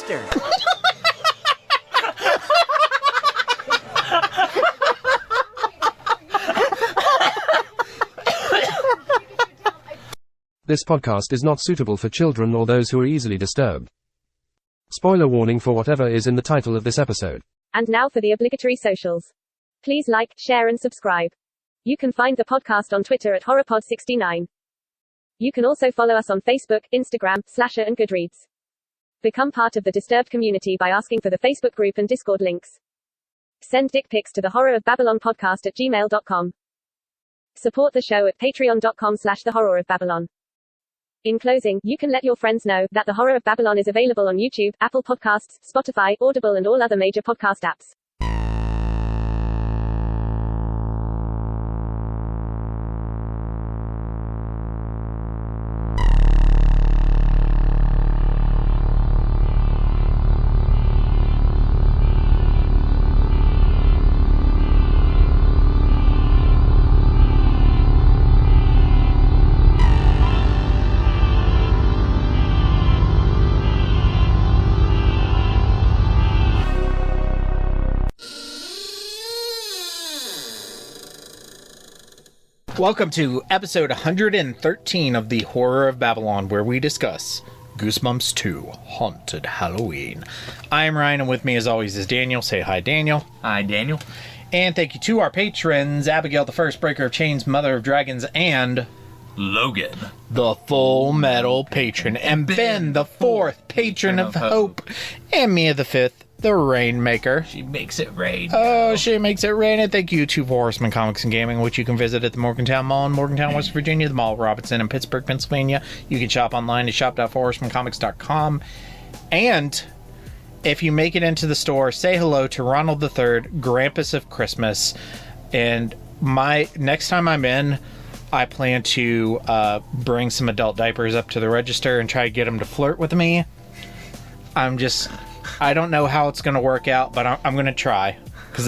monster. This podcast is not suitable for children or those who are easily disturbed. Spoiler warning for whatever is in the title of this episode. And now for the obligatory socials. Please like, share and subscribe. You can find the podcast on Twitter at HorrorPod69. You can also follow us on Facebook, Instagram, Slasher and Goodreads. Become part of the Disturbed community by asking for the Facebook group and Discord links. Send dick pics to the Horror of Babylon podcast at gmail.com. Support the show at patreon.com/the Horror of Babylon. In closing, you can let your friends know that The Horror of Babylon is available on YouTube, Apple Podcasts, Spotify, Audible and all other major podcast apps. Welcome to episode 113 of The Horror of Babylon, where we discuss Goosebumps 2, Haunted Halloween. I'm Ryan, and with me as always is Daniel. Say hi, Daniel. Hi, Daniel. And thank you to our patrons, Abigail, the First Breaker of Chains, Mother of Dragons, and Logan, the Full Metal Patron, and Ben, the Fourth Patron of Hope, and Mia, the Fifth, the Rainmaker. She makes it rain. Oh, she makes it rain. And thank you to Horsemen Comics and Gaming, which you can visit at the Morgantown Mall in Morgantown, West Virginia, the Mall of Robinson in Pittsburgh, Pennsylvania. You can shop online at shop.forhorsemancomics.com. And if you make it into the store, say hello to Ronald III, Grampus of Christmas. And next time I'm in, I plan to bring some adult diapers up to the register and try to get them to flirt with me. I don't know how it's going to work out, but I'm going to try, because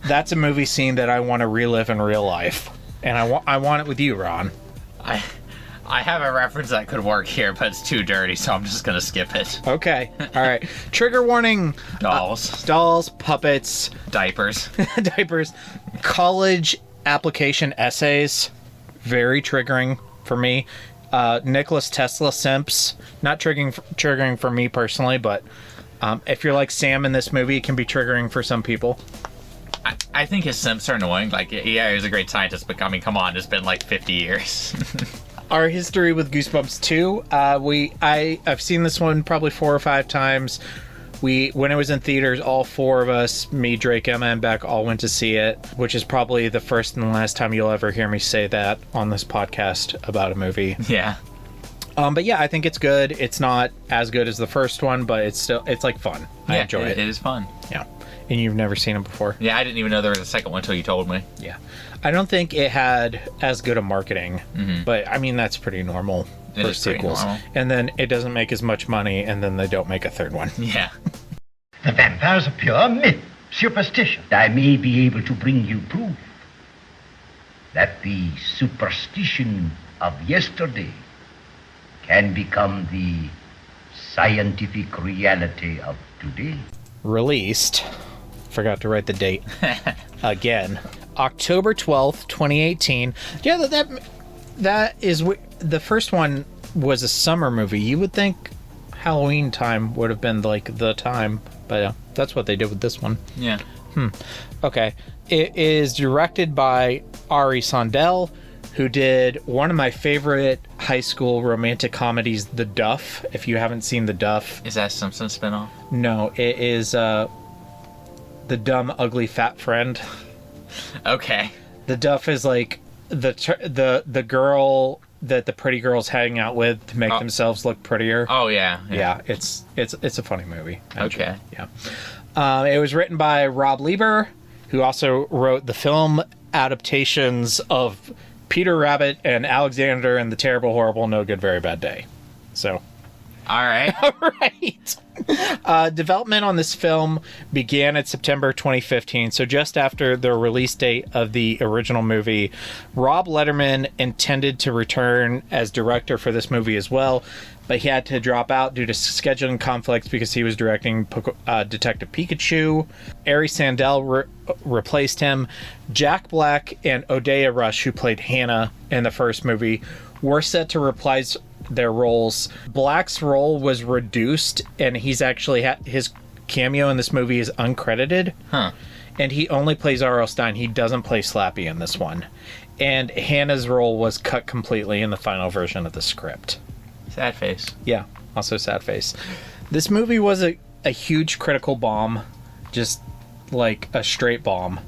that's a movie scene that I want to relive in real life, and I want it with you, Ron. I have a reference that could work here, but it's too dirty, so I'm just going to skip it. Okay. All right. Trigger warning. Dolls. Puppets. Diapers. Diapers. College application essays. Very triggering for me. Nicholas Tesla simps. Not triggering for me personally, but if you're like Sam in this movie, it can be triggering for some people. I think his simps are annoying. Like, yeah, he's a great scientist, but I mean, come on, it's been like 50 years. Our history with Goosebumps 2, I've seen this one probably 4 or 5 times. When it was in theaters, all 4 of us, me, Drake, Emma, and Beck, all went to see it, which is probably the first and the last time you'll ever hear me say that on this podcast about a movie. Yeah. But yeah, I think it's good. It's not as good as the first one, but it's like fun. I enjoy it. It is fun. Yeah. And you've never seen it before? Yeah, I didn't even know there was a second one until you told me. Yeah. I don't think it had as good a marketing, but I mean, that's pretty normal for sequels. And then it doesn't make as much money, and then they don't make a third one. Yeah. The vampire's a pure myth, superstition. I may be able to bring you proof that the superstition of yesterday can become the scientific reality of today. Released. Forgot to write the date. Again. October 12th, 2018. Yeah, that is... The first one was a summer movie. You would think Halloween time would have been like the time, but that's what they did with this one. Yeah. Okay. It is directed by Ari Sondel, who did one of my favorite high school romantic comedies, The Duff. If you haven't seen The Duff. Is that a Simpsons spinoff? No, it is The Dumb, Ugly, Fat Friend. Okay. The Duff is like the girl that the pretty girls hang out with to make themselves look prettier. Oh, yeah. Yeah, it's a funny movie. Okay. Yeah. It was written by Rob Lieber, who also wrote the film adaptations of Peter Rabbit and Alexander and the Terrible, Horrible, No Good, Very Bad Day. So. All right. All right. Development on this film began in September 2015, so just after the release date of the original movie. Rob Letterman intended to return as director for this movie as well, but he had to drop out due to scheduling conflicts because he was directing Detective Pikachu. Ari Sandel replaced him. Jack Black and Odeya Rush, who played Hannah in the first movie, were set to reprise their roles. Black's role was reduced, and he's actually his cameo in this movie is uncredited. Huh. And he only plays R.L. Stine. He doesn't play Slappy in this one. And Hannah's role was cut completely in the final version of the script. Sad face. Yeah, also sad face. This movie was a huge critical bomb, just like a straight bomb.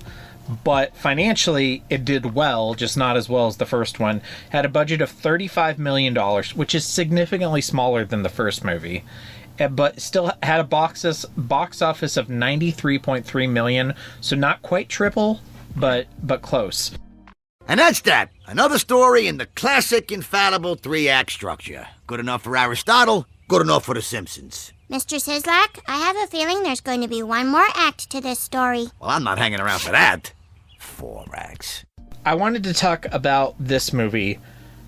But financially, it did well, just not as well as the first one. Had a budget of $35 million, which is significantly smaller than the first movie. But still had a box office of $93.3 million, so not quite triple, but close. And that's that. Another story in the classic, infallible 3-act structure. Good enough for Aristotle, good enough for The Simpsons. Mr. Sislak, I have a feeling there's going to be one more act to this story. Well, I'm not hanging around for that. 4 acts. I wanted to talk about this movie,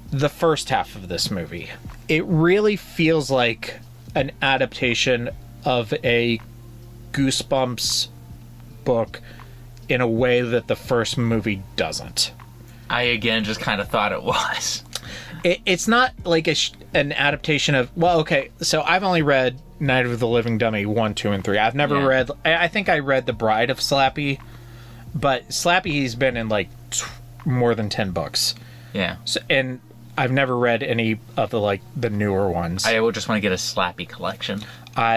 the first half of this movie. It really feels like an adaptation of a Goosebumps book in a way that the first movie doesn't. I, again, just kind of thought it was. It's not like an adaptation of... Well, okay, so I've only read Night of the Living Dummy 1, 2, and 3. I've never read... I think I read The Bride of Slappy, but Slappy's been in, like, more than 10 books. Yeah. So, and I've never read any of the newer ones. I would just want to get a Slappy collection.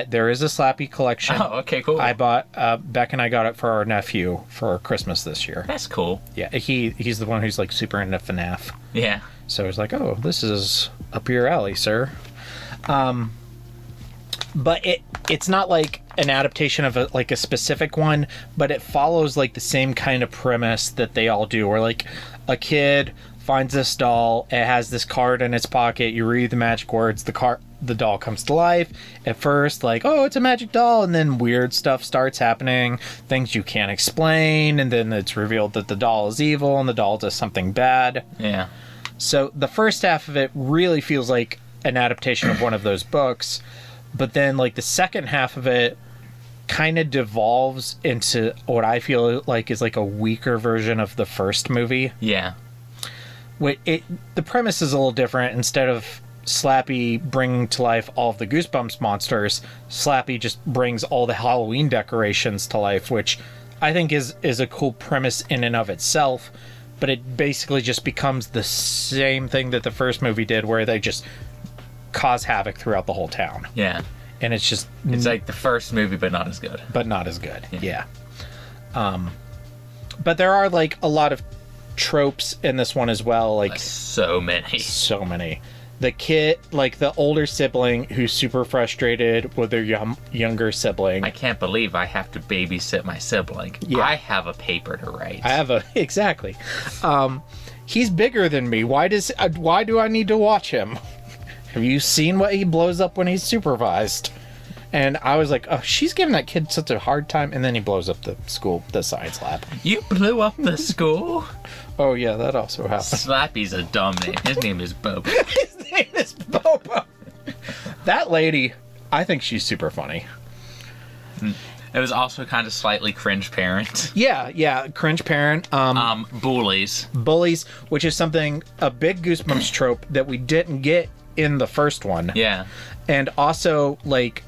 There is a Slappy collection. Oh, okay, cool. I bought... Beck and I got it for our nephew for Christmas this year. That's cool. Yeah, he's the one who's, like, super into FNAF. Yeah. So it's like, oh, this is up your alley, sir. But it's not like an adaptation of a specific one, but it follows like the same kind of premise that they all do, where like a kid finds this doll, it has this card in its pocket, you read the magic words, the doll comes to life. At first, like, oh, it's a magic doll, and then weird stuff starts happening, things you can't explain, and then it's revealed that the doll is evil and the doll does something bad. Yeah. So the first half of it really feels like an adaptation of one of those books, but then like the second half of it kind of devolves into what I feel like is like a weaker version of the first movie. Yeah. The premise is a little different. Instead of Slappy bringing to life all of the Goosebumps monsters, Slappy just brings all the Halloween decorations to life, which I think is a cool premise in and of itself. But it basically just becomes the same thing that the first movie did, where they just cause havoc throughout the whole town. Yeah. And it's just... It's like the first movie, but not as good. But not as good, yeah. But there are, like, a lot of tropes in this one as well. Like so many. So many. The kid, like the older sibling who's super frustrated with their younger sibling. I can't believe I have to babysit my sibling. Yeah. I have a paper to write. Exactly. He's bigger than me. Why do I need to watch him? Have you seen what he blows up when he's supervised? And I was like, oh, she's giving that kid such a hard time. And then he blows up the science lab. You blew up the school? Oh, yeah, that also happened. Slappy's a dumb name. His name is Bobo. His name is Bobo. That lady, I think she's super funny. It was also kind of slightly cringe parent. Yeah, cringe parent. Bullies. Bullies, which is a big Goosebumps trope that we didn't get in the first one. Yeah. And also, like,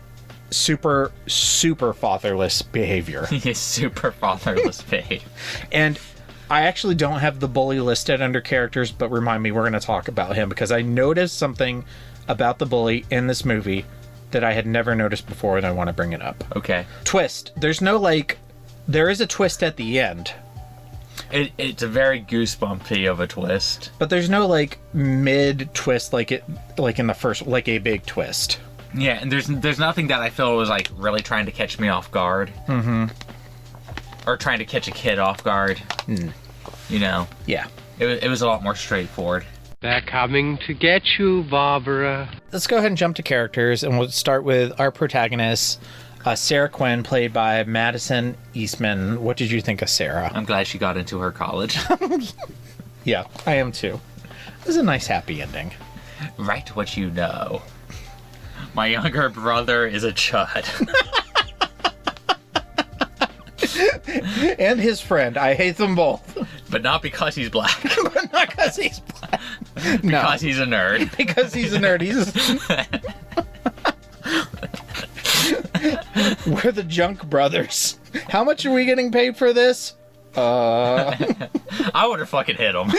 super, super fatherless behavior. He's super fatherless behavior. And I actually don't have the bully listed under characters, but remind me, we're going to talk about him, because I noticed something about the bully in this movie that I had never noticed before, and I want to bring it up. Okay. Twist. There is a twist at the end. It's a very goosebumpy of a twist. But there's no, like, mid-twist like in the first, like a big twist. Yeah, and there's nothing that I feel was, like, really trying to catch me off guard. Mm-hmm. Or trying to catch a kid off guard. You know? Yeah. It was a lot more straightforward. They're coming to get you, Barbara. Let's go ahead and jump to characters, and we'll start with our protagonist, Sarah Quinn, played by Madison Eastman. What did you think of Sarah? I'm glad she got into her college. Yeah, I am too. It was a nice happy ending. Write what you know. My younger brother is a chud. And his friend. I hate them both. But not because he's black. But not because he's black. Because he's a nerd. Because he's a nerd. We're the Junk Brothers. How much are we getting paid for this? I would have fucking hit him.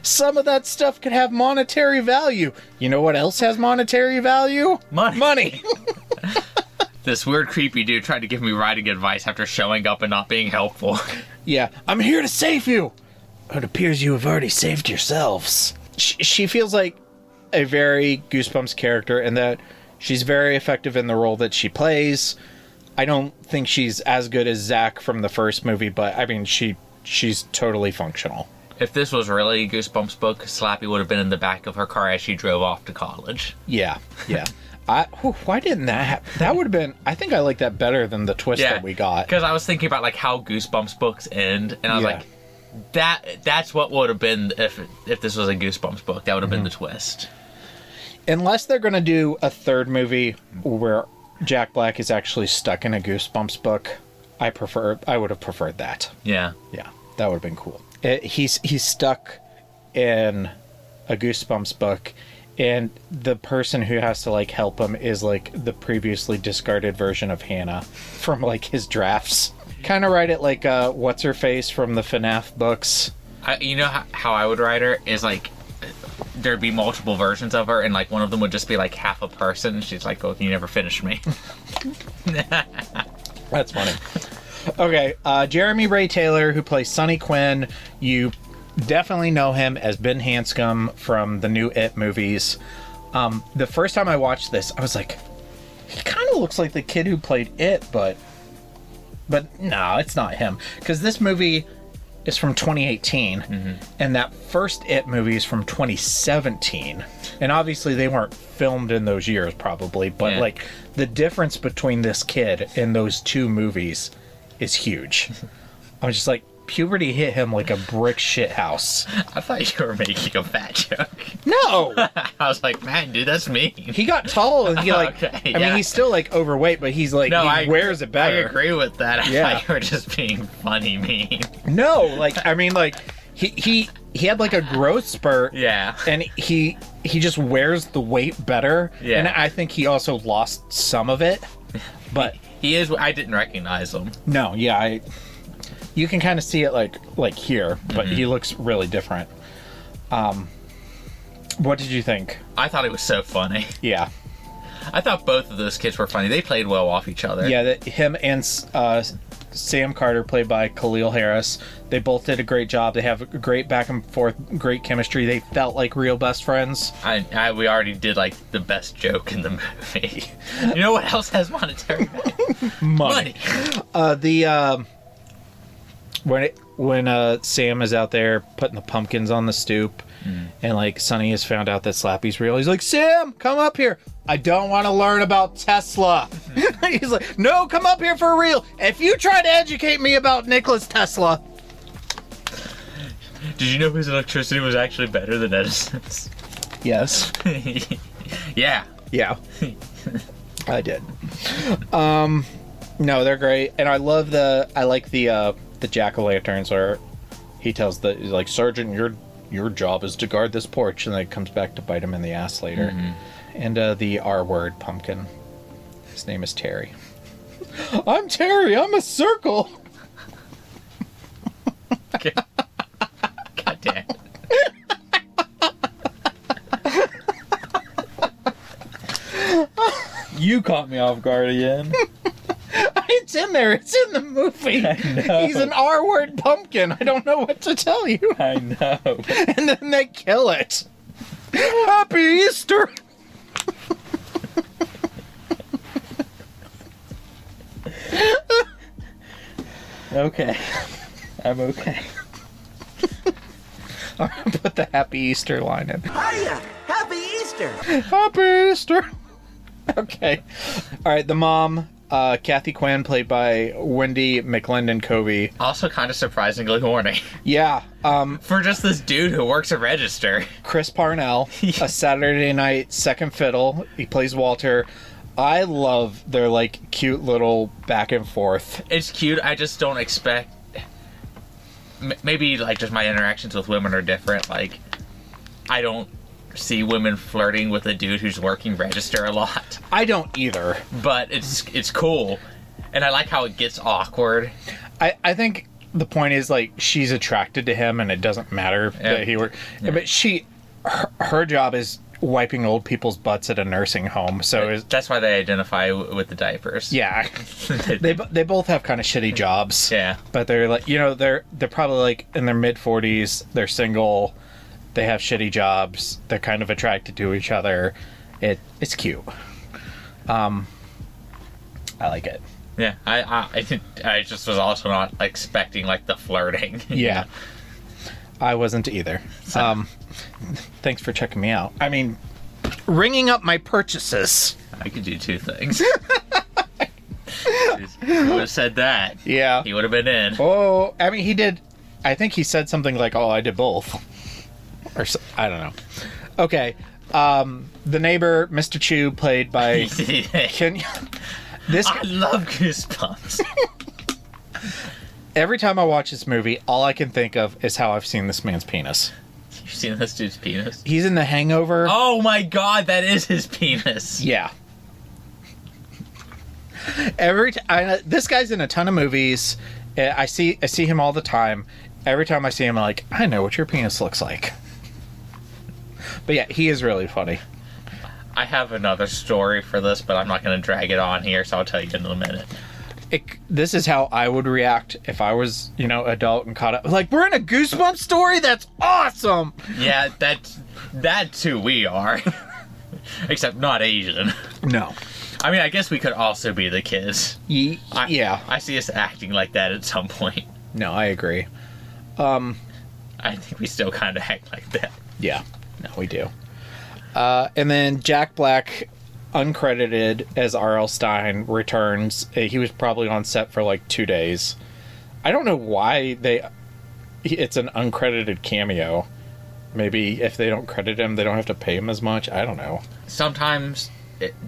Some of that stuff could have monetary value. You know what else has monetary value? Money. This weird, creepy dude tried to give me riding advice after showing up and not being helpful. Yeah, I'm here to save you. It appears you have already saved yourselves. She feels like a very Goosebumps character in that she's very effective in the role that she plays. I don't think she's as good as Zach from the first movie, but I mean, she's totally functional. If this was really a Goosebumps book, Slappy would have been in the back of her car as she drove off to college. Yeah. Why didn't that happen? That would have been... I think I like that better than the twist that we got. Because I was thinking about like how Goosebumps books end, and I was like, that's what would have been if this was a Goosebumps book. That would have been the twist. Unless they're going to do a third movie where Jack Black is actually stuck in a Goosebumps book, I would have preferred that. Yeah, that would have been cool. He's stuck in a Goosebumps book, and the person who has to like help him is like the previously discarded version of Hannah from like his drafts. Kind of write it like what's her face from the FNAF books. You know how I would write her is like there'd be multiple versions of her, and like one of them would just be like half a person. She's like, "Oh, you never finished me." That's funny. Okay, Jeremy Ray Taylor, who plays Sonny Quinn. You definitely know him as Ben Hanscom from the new It movies. The first time I watched this, I was like, he kind of looks like the kid who played It, but no, it's not him. Because this movie is from 2018, and that first It movie is from 2017. And obviously they weren't filmed in those years, probably, but like the difference between this kid and those two movies is huge. I was just like, puberty hit him like a brick shit house. I thought you were making a fat joke. No! I was like, man, dude, that's me. He got tall and he like, I mean, he's still like overweight, but he's like, he wears it better. I agree with that. I thought you were just being funny mean. No, like, I mean, like, he had like a growth spurt. Yeah. And he just wears the weight better. Yeah. And I think he also lost some of it. But he is, I didn't recognize him. No, yeah, you can kind of see it like here, but he looks really different. What did you think? I thought it was so funny. Yeah. I thought both of those kids were funny. They played well off each other. Yeah, him and Sam Carter, played by Khalil Harris, they both did a great job. They have a great back and forth, great chemistry. They felt like real best friends. We already did like the best joke in the movie. You know what else has monetary value? Money. When Sam is out there putting the pumpkins on the stoop, and like Sonny has found out that Slappy's real, he's like, Sam, come up here. I don't want to learn about Tesla. He's like, no, come up here for real. If you try to educate me about Nikola Tesla. Did you know his electricity was actually better than Edison's? Yes. Yeah. Yeah. I did. No, they're great, and I like the jack-o'-lanterns where he tells he's like, Sergeant, your job is to guard this porch, and then it comes back to bite him in the ass later. And the R-word pumpkin, his name is Terry. I'm Terry, I'm a circle. God damn. You caught me off guard again. It's in there. It's in the movie. I know. He's an R-word pumpkin. I don't know what to tell you. I know. And then they kill it. Happy Easter. Okay. I'm okay. I'm going to put the Happy Easter line in. Hiya! Happy Easter! Happy Easter! Okay. All right, the mom, Kathy Quinn, played by Wendy McLendon-Covey. Also kind of surprisingly horny. Yeah. For just this dude who works a register. Chris Parnell, a Saturday Night Second Fiddle. He plays Walter. I love their, like, cute little back and forth. It's cute. I just don't expect... Maybe, like, just my interactions with women are different. Like, I don't see women flirting with a dude who's working register a lot. I don't either. But it's cool. And I like how it gets awkward. I think the point is, like, she's attracted to him and it doesn't matter that he works. Yeah. But her job is wiping old people's butts at a nursing home. So that's why they identify with the diapers. Yeah. they both have kind of shitty jobs. Yeah. But they're like, you know, they're probably like in their mid-40s. They're single. They have shitty jobs. They're kind of attracted to each other. It's cute. I like it. Yeah, I think I just was also not expecting like the flirting. Yeah, I wasn't either. Thanks for checking me out. I mean, ringing up my purchases. I could do two things. He would have said that. Yeah, he would have been in. Oh, I mean, he did. I think he said something like, "Oh, I did both," or so, I don't know. Okay, the neighbor, Mr. Chu, played by Kenya. I love Goosebumps. Every time I watch this movie, all I can think of is how I've seen this man's penis. You've seen this dude's penis? He's in The Hangover. Oh my god, that is his penis. Yeah. This guy's in a ton of movies. I see him all the time. Every time I see him, I'm like, I know what your penis looks like. But yeah, he is really funny. I have another story for this, but I'm not going to drag it on here, so I'll tell you in a minute. This is how I would react if I was, adult and caught up. Like, we're in a Goosebumps story? That's awesome! Yeah, that's who we are. Except not Asian. No. I mean, I guess we could also be the kids. Yeah. I see us acting like that at some point. No, I agree. I think we still kind of act like that. Yeah. No, we do. And then Jack Black, uncredited as R.L. Stine, returns. He was probably on set for like 2 days. I don't know why it's an uncredited cameo. Maybe if they don't credit him, they don't have to pay him as much. I don't know. Sometimes,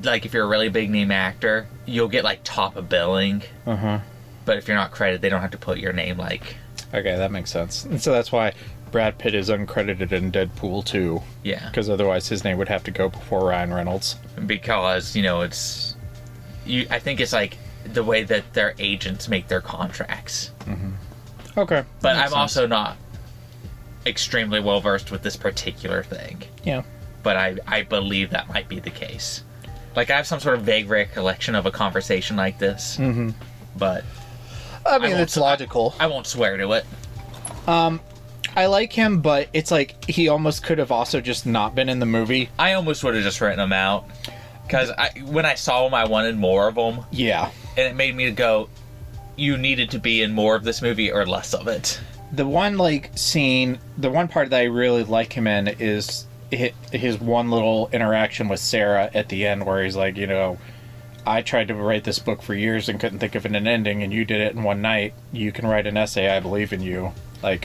like if you're a really big name actor, you'll get like top of billing. Uh-huh. But if you're not credited, they don't have to put your name like... Okay, that makes sense. And so that's why Brad Pitt is uncredited in Deadpool 2. Yeah. Because otherwise his name would have to go before Ryan Reynolds. Because, it's... I think it's like the way that their agents make their contracts. Mm-hmm. Okay. But I'm also not extremely well versed with this particular thing. Yeah. But I believe that might be the case. Like, I have some sort of vague recollection of a conversation like this. Mm-hmm. But... I mean, it's logical. I won't swear to it. I like him, but it's like he almost could have also just not been in the movie. I almost would have just written him out. Because when I saw him, I wanted more of him. Yeah. And it made me go, you needed to be in more of this movie or less of it. The one, scene, the one part that I really like him in is his one little interaction with Sarah at the end where he's like, I tried to write this book for years and couldn't think of an ending, and you did it in one night. You can write an essay. I believe in you. I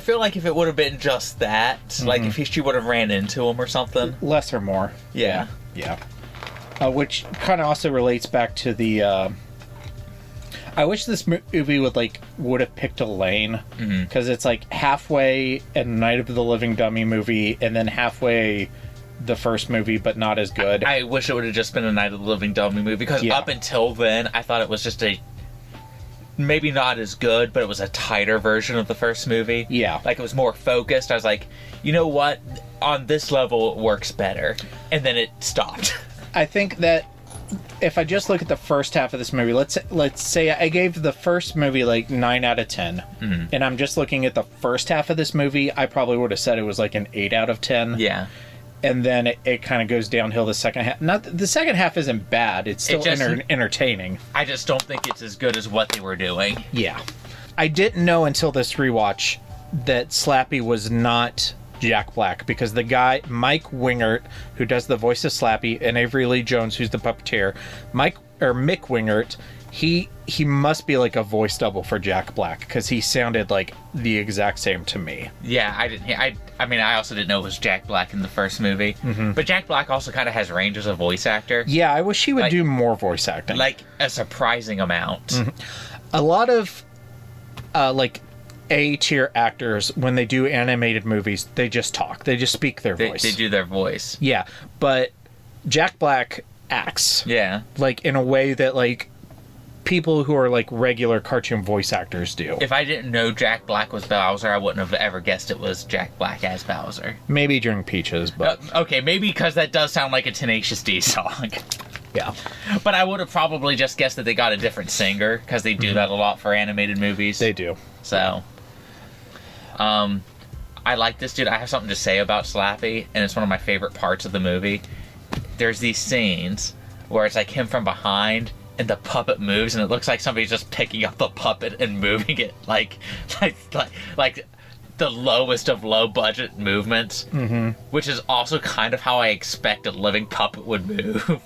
feel like if it would have been just that, mm-hmm. like if she would have ran into him or something. Less or more. Yeah. Yeah. Which kind of also relates back to the... I wish this movie would have picked a lane, because it's like halfway a Night of the Living Dummy movie, and then halfway... the first movie, but not as good. I wish it would have just been a Night of the Living Dummy movie, because up until then, I thought it was just maybe not as good, but it was a tighter version of the first movie. Yeah. Like, it was more focused. I was like, you know what? On this level, it works better. And then it stopped. I think that if I just look at the first half of this movie, let's say I gave the first movie 9 out of 10, and I'm just looking at the first half of this movie, I probably would have said it was an 8 out of 10. Yeah. And then it kind of goes downhill the second half. The second half isn't bad. It's still entertaining. I just don't think it's as good as what they were doing. Yeah. I didn't know until this rewatch that Slappy was not Jack Black, because the guy, Mike Wingert, who does the voice of Slappy, and Avery Lee Jones, who's the puppeteer, Mike Mick Wingert, he must be like a voice double for Jack Black because he sounded like the exact same to me. Yeah, I didn't. I mean, I also didn't know it was Jack Black in the first movie. But Jack Black also kind of has range as a voice actor. Yeah, I wish he would do more voice acting. Like a surprising amount. A lot of like A-tier actors, when they do animated movies, they just talk. They just speak their voice. They do their voice. Yeah, but Jack Black acts. Yeah. Like in a way that like people who are like regular cartoon voice actors do. If I didn't know Jack Black was Bowser, I wouldn't have ever guessed it was Jack Black as Bowser. Maybe during Peaches, but... okay, maybe because that does sound like a Tenacious D song. Yeah. But I would have probably just guessed that they got a different singer, because they do that a lot for animated movies. They do. So... I like this dude. I have something to say about Slappy, and it's one of my favorite parts of the movie. There's these scenes where it's like him from behind, and the puppet moves, and it looks like somebody's just picking up the puppet and moving it like the lowest of low budget movements, which is also kind of how I expect a living puppet would move.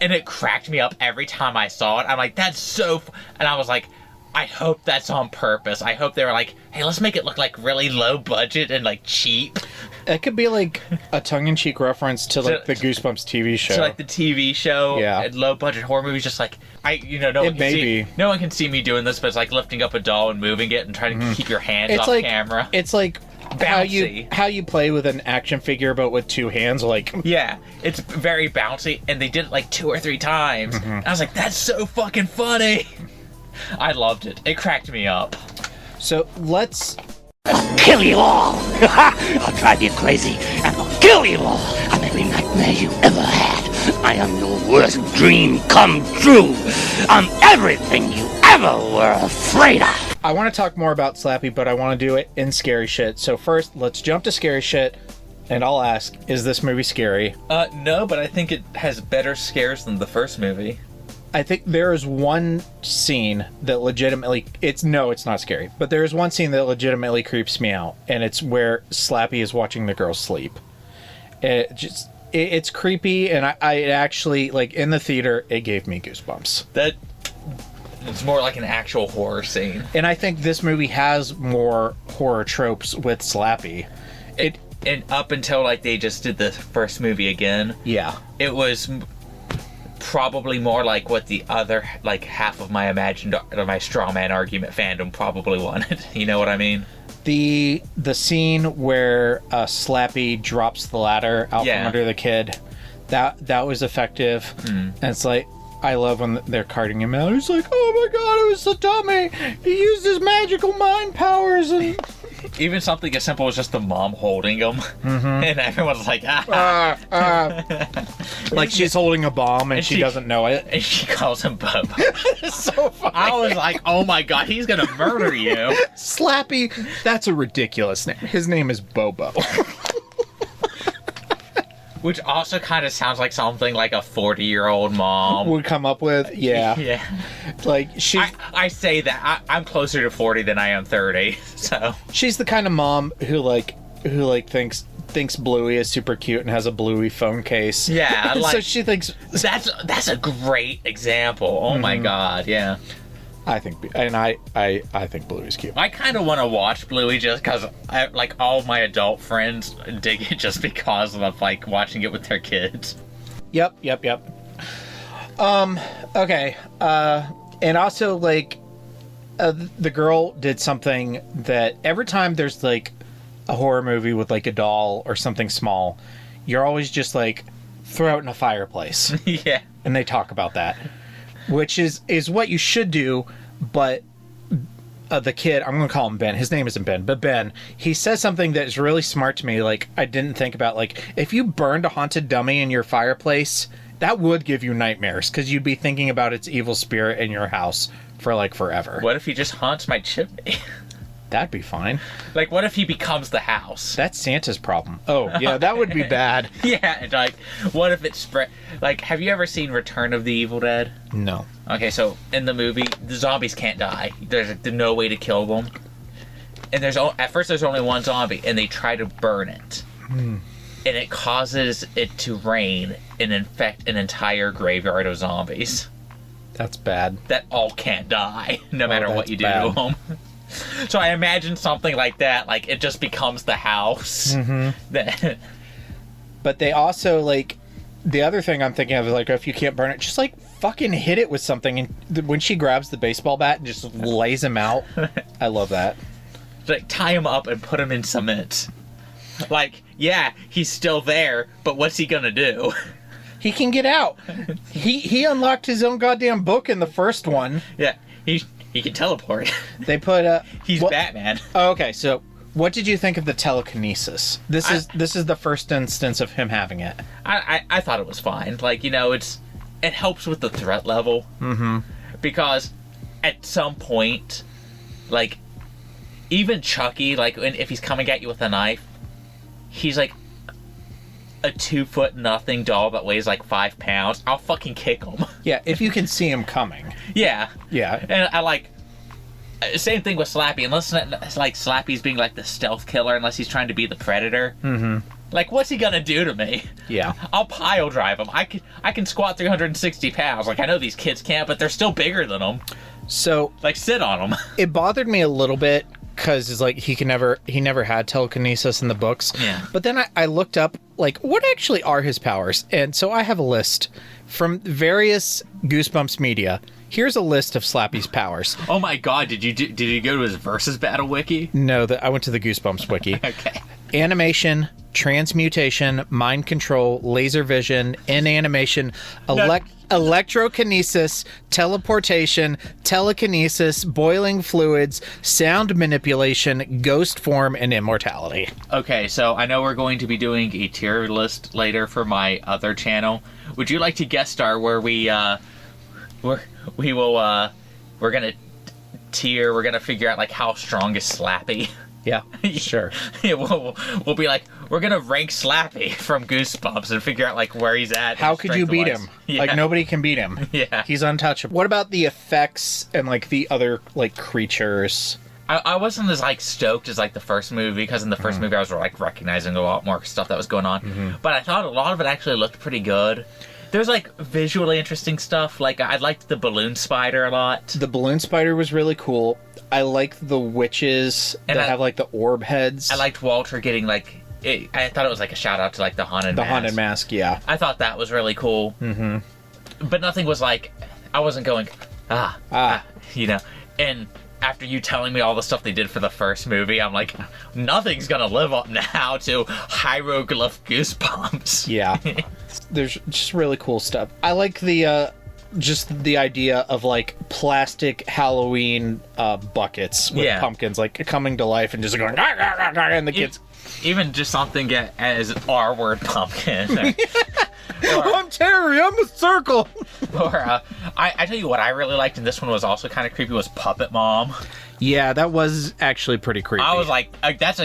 And it cracked me up every time I saw it. I'm like, that's so and I was like, I hope that's on purpose. I hope they were like, hey, let's make it look like really low budget and like cheap. It could be like a tongue-in-cheek reference to like the Goosebumps TV show. So like the TV show, yeah, and low budget horror movies. Just like no one can see me doing this, but it's like lifting up a doll and moving it and trying to keep your hands off camera. It's like bouncy. How you play with an action figure, but with two hands. Like yeah, it's very bouncy, and they did it like 2 or 3 times. And I was like, that's so fucking funny. I loved it. It cracked me up. So let's kill you all. I'll drive you crazy and I'll kill you all. I'm every nightmare you ever had. I am your worst dream come true. I'm everything you ever were afraid of. I want to talk more about Slappy, but I want to do it in scary shit. So first, let's jump to scary shit. And I'll ask, is this movie scary? No, but I think it has better scares than the first movie. I think there is one scene that legitimately... It's not scary. But there is one scene that legitimately creeps me out. And it's where Slappy is watching the girl sleep. It's creepy, and I actually, like, in the theater, it gave me goosebumps. It's more like an actual horror scene. And I think this movie has more horror tropes with Slappy. And up until, like, they just did the first movie again. Yeah. It was... probably more like what the other like half of my straw man argument fandom probably wanted. You know what I mean? The scene where Slappy drops the ladder out from under the kid, that was effective. And it's like, I love when they're carting him out. He's like, oh my god, it was so dummy. He used his magical mind powers. And even something as simple as just the mom holding him, and everyone's like, like she's holding a bomb and she doesn't know it, and she calls him Bobo. It's so funny. I was like, oh my god, he's gonna murder you. Slappy, that's a ridiculous name. His name is Bobo. Which also kind of sounds like something like a 40-year-old mom would come up with. Yeah. Like I say that I'm closer to 40 than I am 30. So she's the kind of mom who thinks Bluey is super cute and has a Bluey phone case. Yeah. Like, so she thinks that's a great example. Oh my god. Yeah. I think Bluey's cute. I kind of want to watch Bluey just because, like, all my adult friends dig it just because of, like, watching it with their kids. Yep. Okay. And also, like, the girl did something that every time there's, like, a horror movie with, like, a doll or something small, you're always just, like, throw it in a fireplace. Yeah. And they talk about that. Which is what you should do, but the kid, I'm going to call him Ben. His name isn't Ben, but Ben, he says something that is really smart to me, like, I didn't think about. Like, if you burned a haunted dummy in your fireplace, that would give you nightmares, because you'd be thinking about its evil spirit in your house for, like, forever. What if he just haunts my chimney? That'd be fine. Like, what if he becomes the house? That's Santa's problem. Oh, yeah, that would be bad. Yeah, like, what if it spread... Like, have you ever seen Return of the Evil Dead? No. Okay, so, in the movie, the zombies can't die. There's no way to kill them. And at first there's only one zombie, and they try to burn it. And it causes it to rain and infect an entire graveyard of zombies. That's bad. that all can't die, no matter what that's you do bad. to them. So I imagine something like that, like it just becomes the house. That But they also, like, the other thing I'm thinking of is, like, if you can't burn it, just, like, fucking hit it with something. And when she grabs the baseball bat and just lays him out, I love that. like tie him up and put him in cement. Like, yeah, he's still there, but what's he gonna do? He can get out. He unlocked his own goddamn book in the first one. Yeah, he can teleport. They put He's Batman. Oh, okay, so what did you think of the telekinesis? This is the first instance of him having it. I thought it was fine. Like, you know, it helps with the threat level. Mm-hmm. Because at some point, like, even Chucky, like, if he's coming at you with a knife, he's like a 2'0" doll that weighs like 5 pounds. I'll fucking kick him. Yeah, if you can see him coming. Yeah. Yeah. And I like... Same thing with Slappy. Unless, like, Slappy's being, like, the stealth killer, unless he's trying to be the predator. Mm-hmm. Like, what's he gonna do to me? Yeah. I'll pile drive him. I can squat 360 pounds. Like, I know these kids can't, but they're still bigger than them. So... Like, sit on them. It bothered me a little bit, because it's like he never had telekinesis in the books. Yeah. But then I looked up, like, what actually are his powers? And so I have a list from various Goosebumps media. Here's a list of Slappy's powers. Oh my god, did you go to his Versus Battle wiki? No, I went to the Goosebumps wiki. Okay. Animation, transmutation, mind control, laser vision, inanimation, electrokinesis, teleportation, telekinesis, boiling fluids, sound manipulation, ghost form, and immortality. Okay, so I know we're going to be doing a tier list later for my other channel. Would you like to guest star where we're gonna tier, we're gonna figure out like how strong is Slappy? Yeah, sure. Yeah, we'll be like, we're gonna rank Slappy from Goosebumps and figure out like where he's at. How could you beat him? Yeah. Like, nobody can beat him. Yeah. He's untouchable. What about the effects and like the other like creatures? I wasn't as like stoked as like the first movie, because in the first movie I was like recognizing a lot more stuff that was going on. But I thought a lot of it actually looked pretty good. There's like visually interesting stuff. Like, I liked the balloon spider a lot. The balloon spider was really cool. I liked the witches that have like the orb heads. I liked Walter getting like... I thought it was like a shout out to like the haunted mask. The haunted mask, yeah. I thought that was really cool. Mm-hmm. But nothing was like... I wasn't going, you know. And after you telling me all the stuff they did for the first movie, I'm like, nothing's gonna live up now to hieroglyph Goosebumps. Yeah. There's just really cool stuff. I like the just the idea of like plastic Halloween buckets with pumpkins like coming to life and just going and the kids. Even just something as R-word pumpkin. I'm Terry, I'm a circle. Or I tell you what I really liked, and this one was also kind of creepy, was Puppet Mom. Yeah, that was actually pretty creepy. I was like, that's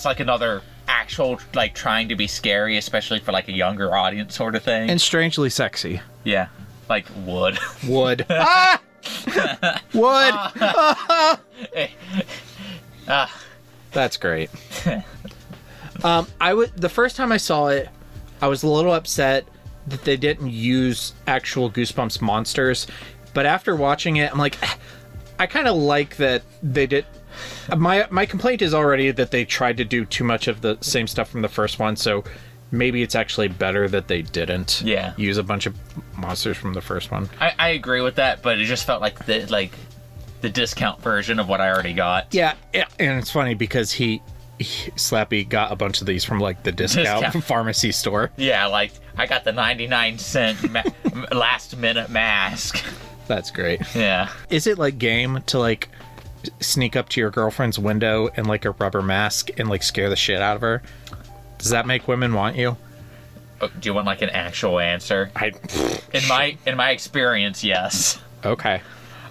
like another actual like trying to be scary, especially for like a younger audience sort of thing. And strangely sexy. Yeah, like wood. Wood. Wood. That's great. The first time I saw it, I was a little upset that they didn't use actual Goosebumps monsters, but after watching it, I'm like, I kind of like that they did. My complaint is already that they tried to do too much of the same stuff from the first one, so maybe it's actually better that they didn't use a bunch of monsters from the first one. I agree with that, but it just felt like the discount version of what I already got. Yeah, and it's funny because Slappy got a bunch of these from like the discount pharmacy store. Yeah, like I got the 99-cent last minute mask. That's great. Yeah. Is it like game to like sneak up to your girlfriend's window in like a rubber mask and like scare the shit out of her? Does that make women want you? Oh, do you want like an actual answer? In my experience, yes. Okay.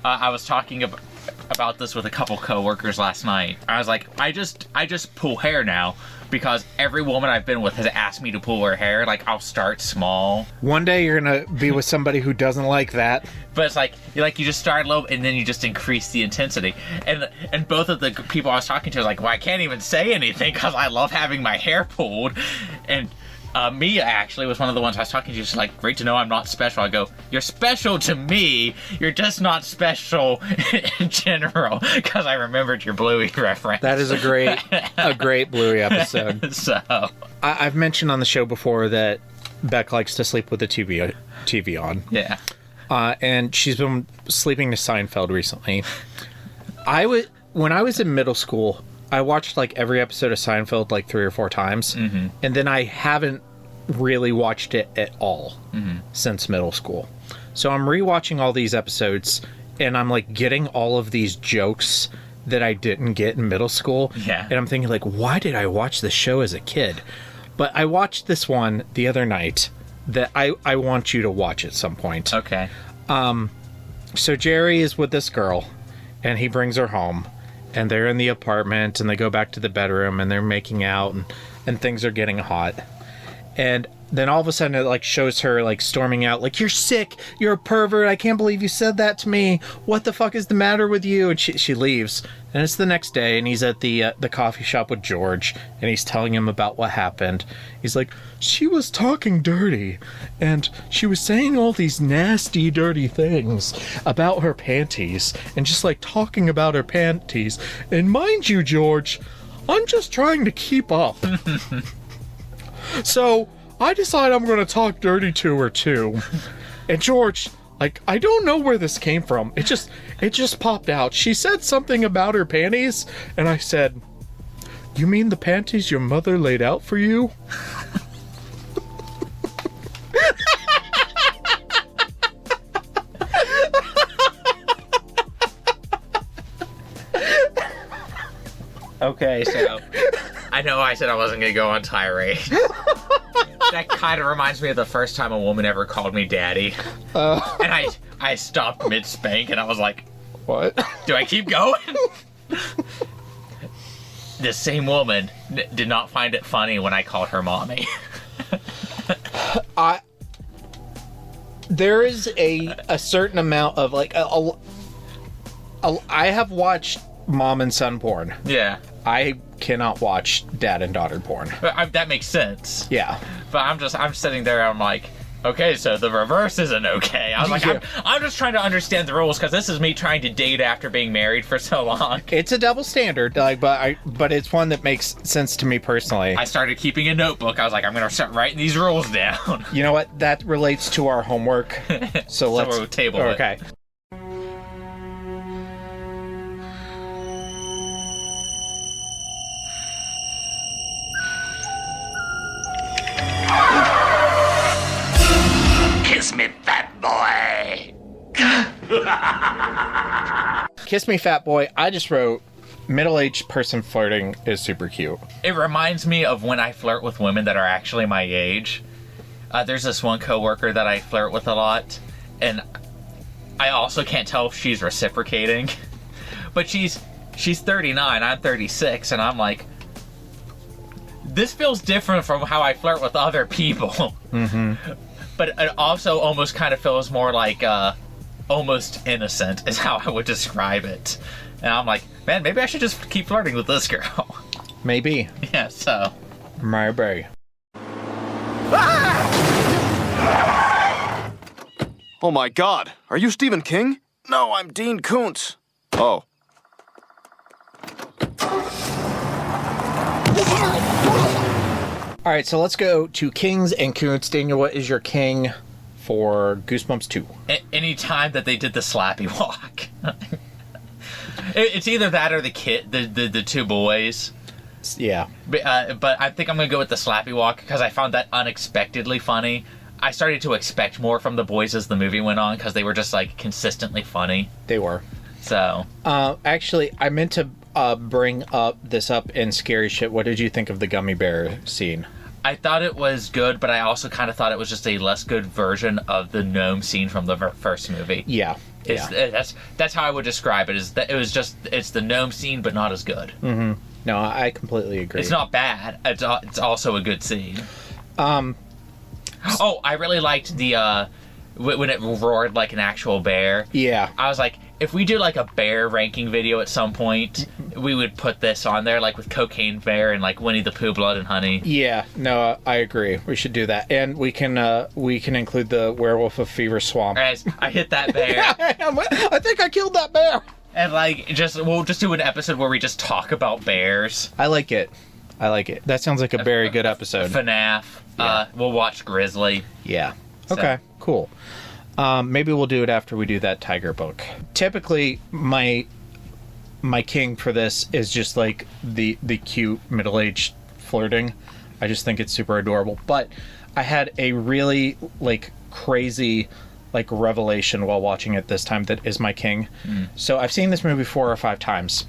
I was talking about this with a couple coworkers last night. I was like, I just pull hair now because every woman I've been with has asked me to pull her hair. Like, I'll start small. One day you're gonna be with somebody who doesn't like that. But it's like you just start low and then you just increase the intensity. And both of the people I was talking to was like, well, I can't even say anything because I love having my hair pulled. And Mia actually was one of the ones I was talking to. She's like, great to know I'm not special. I go, you're special to me. You're just not special in general. Because I remembered your Bluey reference. That is a great Bluey episode. So I've mentioned on the show before that Beck likes to sleep with the TV on. Yeah. And she's been sleeping to Seinfeld recently. When I was in middle school, I watched like every episode of Seinfeld like 3 or 4 times, and then I haven't really watched it at all since middle school. So I'm rewatching all these episodes, and I'm like getting all of these jokes that I didn't get in middle school. Yeah. And I'm thinking like, why did I watch this show as a kid? But I watched this one the other night that I want you to watch at some point. Okay. So Jerry is with this girl, and he brings her home. And they're in the apartment, and they go back to the bedroom, and they're making out, and things are getting hot. And then all of a sudden, it like shows her like storming out, like, you're sick, you're a pervert, I can't believe you said that to me. What the fuck is the matter with you? And she leaves. And it's the next day, and he's at the coffee shop with George, and he's telling him about what happened. He's like, she was talking dirty, and she was saying all these nasty, dirty things about her panties, and just like talking about her panties. And mind you, George, I'm just trying to keep up. So I decide I'm going to talk dirty to her too. And George, like, I don't know where this came from. It just popped out. She said something about her panties, and I said, you mean the panties your mother laid out for you? Okay, so I know I said I wasn't going to go on tirade. That kind of reminds me of the first time a woman ever called me daddy. And I stopped mid-spank, and I was like, what? Do I keep going? The same woman did not find it funny when I called her mommy. There is a certain amount of, like, I have watched mom and son porn. Yeah. I cannot watch dad and daughter porn. But that makes sense. Yeah. But I'm sitting there, I'm like, okay, so the reverse isn't okay. I was like, Yeah. I'm just trying to understand the rules, because this is me trying to date after being married for so long. It's a double standard, like, but it's one that makes sense to me personally. I started keeping a notebook. I was like, I'm going to start writing these rules down. You know what? That relates to our homework. So let's we'll table it. Okay. Kiss me, fat boy. Kiss me, fat boy. I just wrote, middle-aged person flirting is super cute. It reminds me of when I flirt with women that are actually my age. There's this one coworker that I flirt with a lot, and I also can't tell if she's reciprocating. But she's 39, I'm 36, and I'm like, this feels different from how I flirt with other people. Mm-hmm. But it also almost kind of feels more like almost innocent is how I would describe it. And I'm like, man, maybe I should just keep flirting with this girl. Maybe. Yeah, so. Maybe. Oh my god, are you Stephen King? No, I'm Dean Koontz. Oh. All right, so let's go to Kings and Koontz. Daniel, what is your king for Goosebumps 2? Any time that they did the slappy walk. It's either that or the kid, the two boys. Yeah. But I think I'm going to go with the slappy walk because I found that unexpectedly funny. I started to expect more from the boys as the movie went on because they were just, like, consistently funny. They were. So. Actually, I meant to bring this up in Scary Shit. What did you think of the gummy bear scene? I thought it was good, but I also kind of thought it was just a less good version of the gnome scene from the first movie. Yeah. That's how I would describe it. Is that it's the gnome scene, but not as good. Mm-hmm. No, I completely agree. It's not bad. It's also a good scene. Oh, I really liked the when it roared like an actual bear. Yeah. I was like, if we do like a bear ranking video at some point, we would put this on there, like with Cocaine Bear and like Winnie the Pooh, Blood and Honey. Yeah, no, I agree. We should do that, and we can include the Werewolf of Fever Swamp. Guys, I hit that bear. I think I killed that bear. And like, we'll just do an episode where we just talk about bears. I like it. That sounds like a very good episode. FNAF. Yeah. We'll watch Grizzly. Yeah. Okay. Cool. Maybe we'll do it after we do that tiger book. Typically, my king for this is just like the cute middle-aged flirting. I just think it's super adorable. But I had a really like crazy like revelation while watching it this time that is my king. So I've seen this movie 4 or 5 times.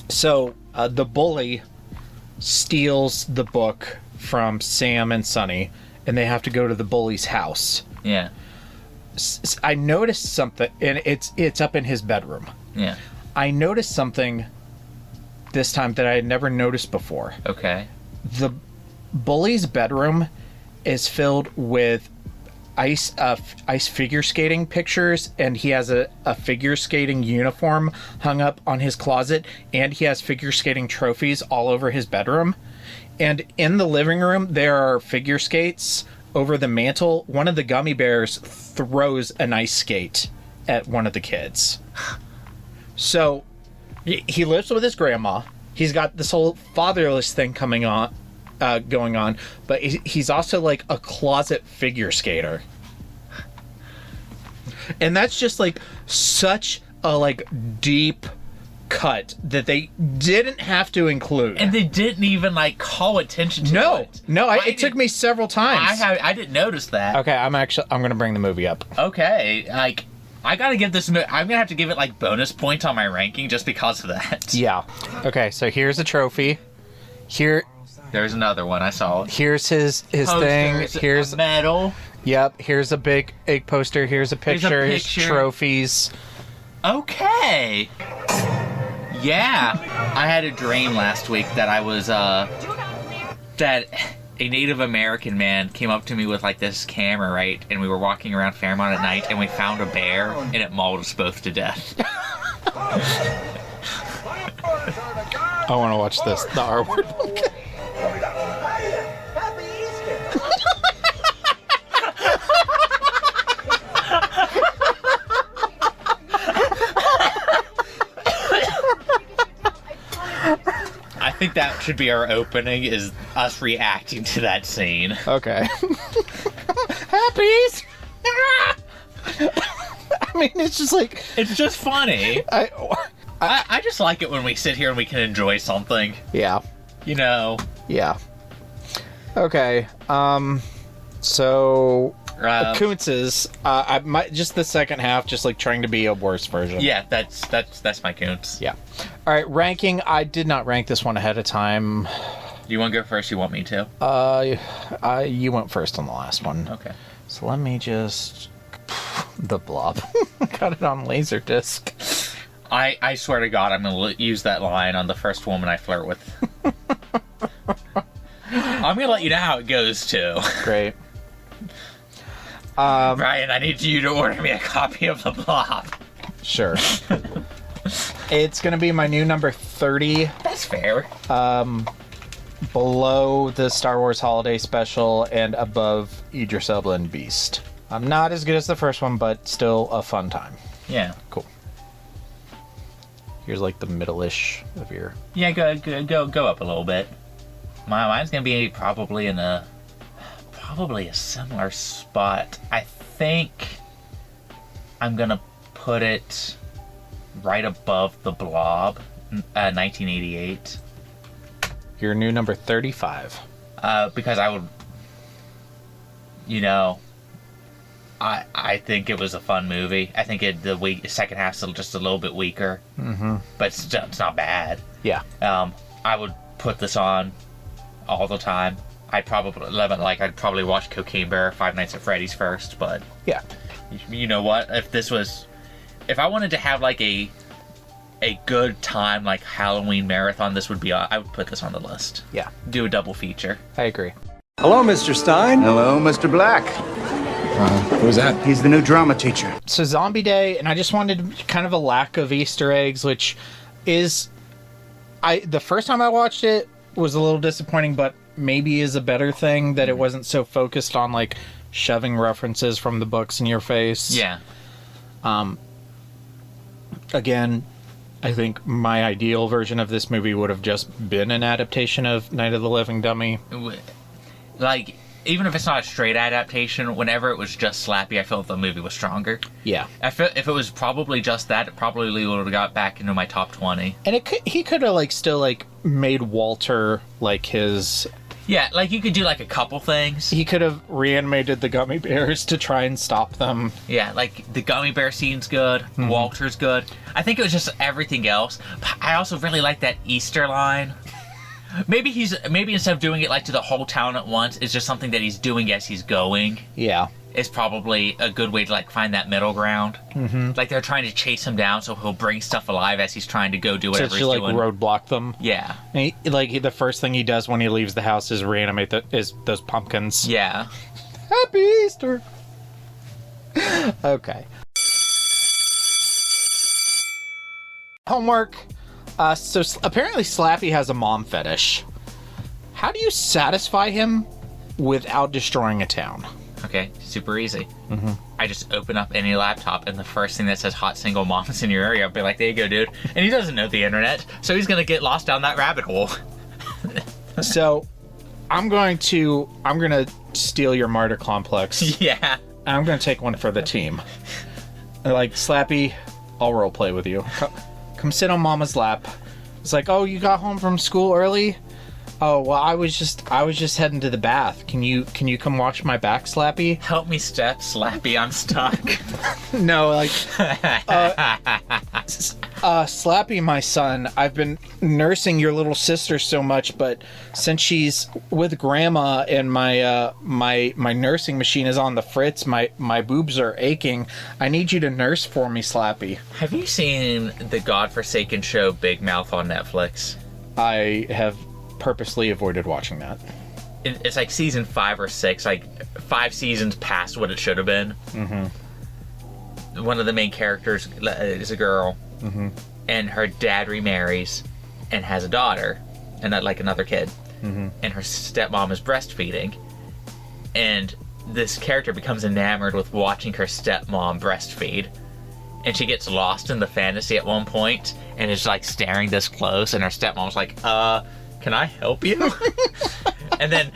So the bully steals the book from Sam and Sonny, and they have to go to the bully's house. Yeah. I noticed something, and it's up in his bedroom. Yeah. I noticed something this time that I had never noticed before. Okay. The bully's bedroom is filled with ice figure skating pictures, and he has a figure skating uniform hung up on his closet, and he has figure skating trophies all over his bedroom. And in the living room, there are figure skates. Over the mantle, one of the gummy bears throws an ice skate at one of the kids. So he lives with his grandma. He's got this whole fatherless thing going on, but he's also like a closet figure skater. And that's just like such a like deep cut that they didn't have to include, and they didn't even like call attention to it. It took me several times. I didn't notice that. Okay, I'm gonna bring the movie up. Okay, like I gotta give this movie, I'm gonna have to give it like bonus points on my ranking just because of that. Yeah. Okay, so here's a trophy. There's another one I saw. Here's his Posters, thing. Here's a medal. Yep. Here's a big egg poster. Here's a picture. Here's trophies. Okay. Yeah, I had a dream last week that I was, that a Native American man came up to me with, like, this camera, right? And we were walking around Fairmont at night, and we found a bear, and it mauled us both to death. I want to watch this. The R word. I think that should be our opening, is us reacting to that scene. Okay. Happies! I mean, it's just like... It's just funny. I just like it when we sit here and we can enjoy something. Yeah. You know? Yeah. Okay. So... Koontz's, I might just the second half, just like trying to be a worse version. Yeah, that's my Koontz. Yeah. All right, ranking. I did not rank this one ahead of time. Do you want to go first? You want me to? You went first on the last one. Okay. So let me just the blob. Got it on Laserdisc. I swear to God, I'm gonna use that line on the first woman I flirt with. I'm gonna let you know how it goes too. Great. Brian, I need you to order me a copy of The Blob. Sure. It's going to be my new number 30. That's fair. Below the Star Wars Holiday Special and above Idris Elba and Beast. Not as good as the first one, but still a fun time. Yeah. Cool. Here's like the middle-ish of your... Yeah, go up a little bit. Mine's going to be probably a similar spot. I think I'm gonna put it right above The Blob, 1988. Your new number 35. Because I would, I think it was a fun movie. I think the second half's just a little bit weaker, but it's not bad. Yeah. I would put this on all the time. I'd probably watch Cocaine Bear, Five Nights at Freddy's first, but yeah, you know what? If I wanted to have like a good time, like Halloween marathon, I would put this on the list. Yeah, do a double feature. I agree. Hello, Mr. Stein. Hello, Mr. Black. Who's that? He's the new drama teacher. So Zombie Day, and I just wanted kind of a lack of Easter eggs, which is... the first time I watched it was a little disappointing, but maybe is a better thing that it wasn't so focused on, like, shoving references from the books in your face. Yeah. Again, I think my ideal version of this movie would have just been an adaptation of Night of the Living Dummy. Like, even if it's not a straight adaptation, whenever it was just Slappy, I felt the movie was stronger. Yeah. I feel if it was probably just that, it probably would have got back into my top 20. And he could have, like, still, like, made Walter, like, his... Yeah, like, you could do, like, a couple things. He could have reanimated the gummy bears to try and stop them. Yeah, like, the gummy bear scene's good. Mm-hmm. Walter's good. I think it was just everything else. I also really like that Easter line. Maybe instead of doing it, like, to the whole town at once, it's just something that he's doing as he's going. Yeah. Is probably a good way to, like, find that middle ground. Mm-hmm. Like, they're trying to chase him down, so he'll bring stuff alive as he's trying to go do whatever he's doing. doing. Like, roadblock them. Yeah. And the first thing he does when he leaves the house is reanimate those pumpkins. Yeah. Happy Easter! Okay. Homework. So apparently Slappy has a mom fetish. How do you satisfy him without destroying a town? Okay, super easy. Mm-hmm. I just open up any laptop, and the first thing that says hot single moms in your area, I'll be like, there you go, dude. And he doesn't know the internet, so he's going to get lost down that rabbit hole. So, I'm going to steal your martyr complex. Yeah. I'm going to take one for the team. Like, Slappy, I'll roleplay with you. Come sit on Mama's lap. It's like, oh, you got home from school early? Oh, well, I was just heading to the bath. Can you come watch my back, Slappy? Help me step, Slappy, I'm stuck. No, like, Slappy, my son, I've been nursing your little sister so much, but since she's with Grandma and my nursing machine is on the fritz, my boobs are aching. I need you to nurse for me, Slappy. Have you seen the godforsaken show Big Mouth on Netflix? I have purposely avoided watching that. It's like season 5 or 6, like 5 seasons past what it should have been. Mm-hmm. One of the main characters is a girl, mm-hmm. and her dad remarries and has a daughter, and like another kid, mm-hmm. and her stepmom is breastfeeding, and this character becomes enamored with watching her stepmom breastfeed, and she gets lost in the fantasy at one point, and is like staring this close, and her stepmom's like, can I help you? And then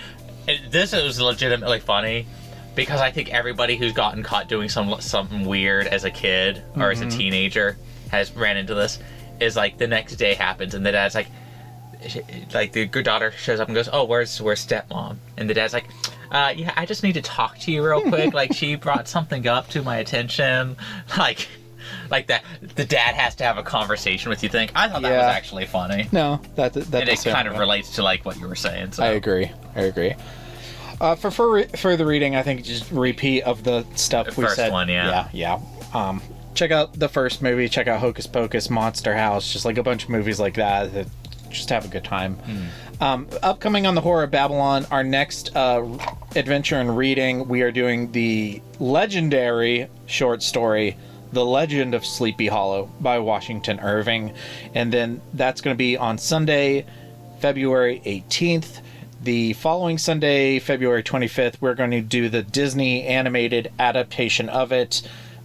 this was legitimately funny because I think everybody who's gotten caught doing something weird as a kid or mm-hmm. as a teenager has ran into this. Is like the next day happens and the dad's like the daughter shows up and goes, oh, where's stepmom? And the dad's like, yeah, I just need to talk to you real quick. Like, she brought something up to my attention. Like that, the dad has to have a conversation with you. I thought that was actually funny. No, that and it kind of relates to like what you were saying. So. I agree. For further reading, I think just repeat of the stuff we said. The first one, yeah. Check out the first movie. Check out Hocus Pocus, Monster House, just like a bunch of movies like that just have a good time. Upcoming on the Horror of Babylon, our next adventure in reading, we are doing the legendary short story The Legend of Sleepy Hollow by Washington Irving. And then that's going to be on Sunday, February 18th. The following Sunday, February 25th, we're going to do the Disney animated adaptation of it.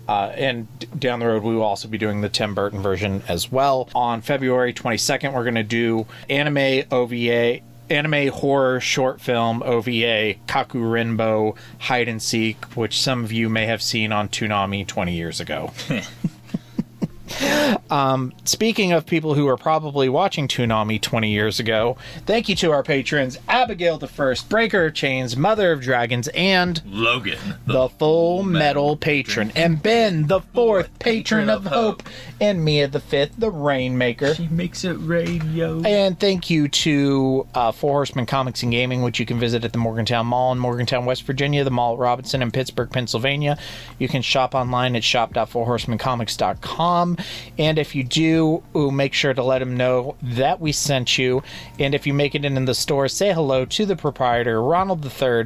And down the road, we will also be doing the Tim Burton version as well. On February 22nd, we're going to do anime horror short film OVA Kaku Renbo Hide and Seek, which some of you may have seen on Toonami 20 years ago. Speaking of people who are probably watching Toonami 20 years ago, thank you to our patrons Abigail the First, Breaker of Chains, Mother of Dragons, and Logan, the Full Metal Patron, and Ben, the Fourth Patron of Hope, and Mia the Fifth, the Rainmaker. She makes it rain, yo. And thank you to Four Horsemen Comics and Gaming, which you can visit at the Morgantown Mall in Morgantown, West Virginia, the Mall at Robinson in Pittsburgh, Pennsylvania. You can shop online at shop.fourhorsemencomics.com. And if you do, make sure to let them know that we sent you. And if you make it in the store, say hello to the proprietor, Ronald III,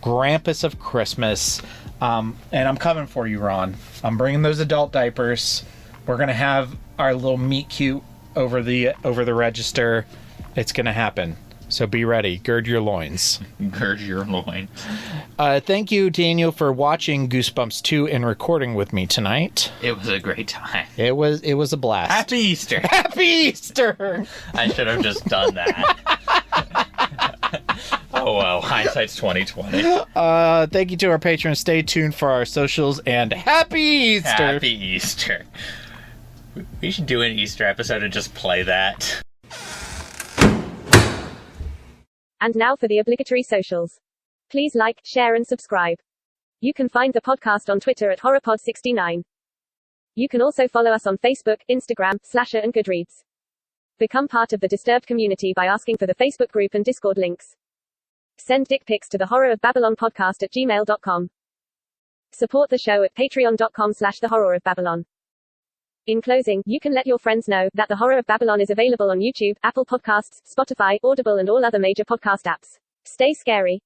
Grampus of Christmas. And I'm coming for you, Ron. I'm bringing those adult diapers. We're going to have our little meet cute over the register. It's going to happen. So be ready. Gird your loins. Gird your loins. Thank you, Daniel, for watching Goosebumps 2 and recording with me tonight. It was a great time. It was a blast. Happy Easter. Happy Easter. I should have just done that. Oh, well. Hindsight's 2020. Thank you to our patrons. Stay tuned for our socials, and Happy Easter. Happy Easter. We should do an Easter episode and just play that. And now for the obligatory socials. Please like, share, and subscribe. You can find the podcast on Twitter at HorrorPod69. You can also follow us on Facebook, Instagram, Slasher, and Goodreads. Become part of the Disturbed community by asking for the Facebook group and Discord links. Send dick pics to the Horror of Babylon podcast at gmail.com. Support the show at patreon.com/the Horror of Babylon. In closing, you can let your friends know that The Horror of Babylon is available on YouTube, Apple Podcasts, Spotify, Audible, and all other major podcast apps. Stay scary.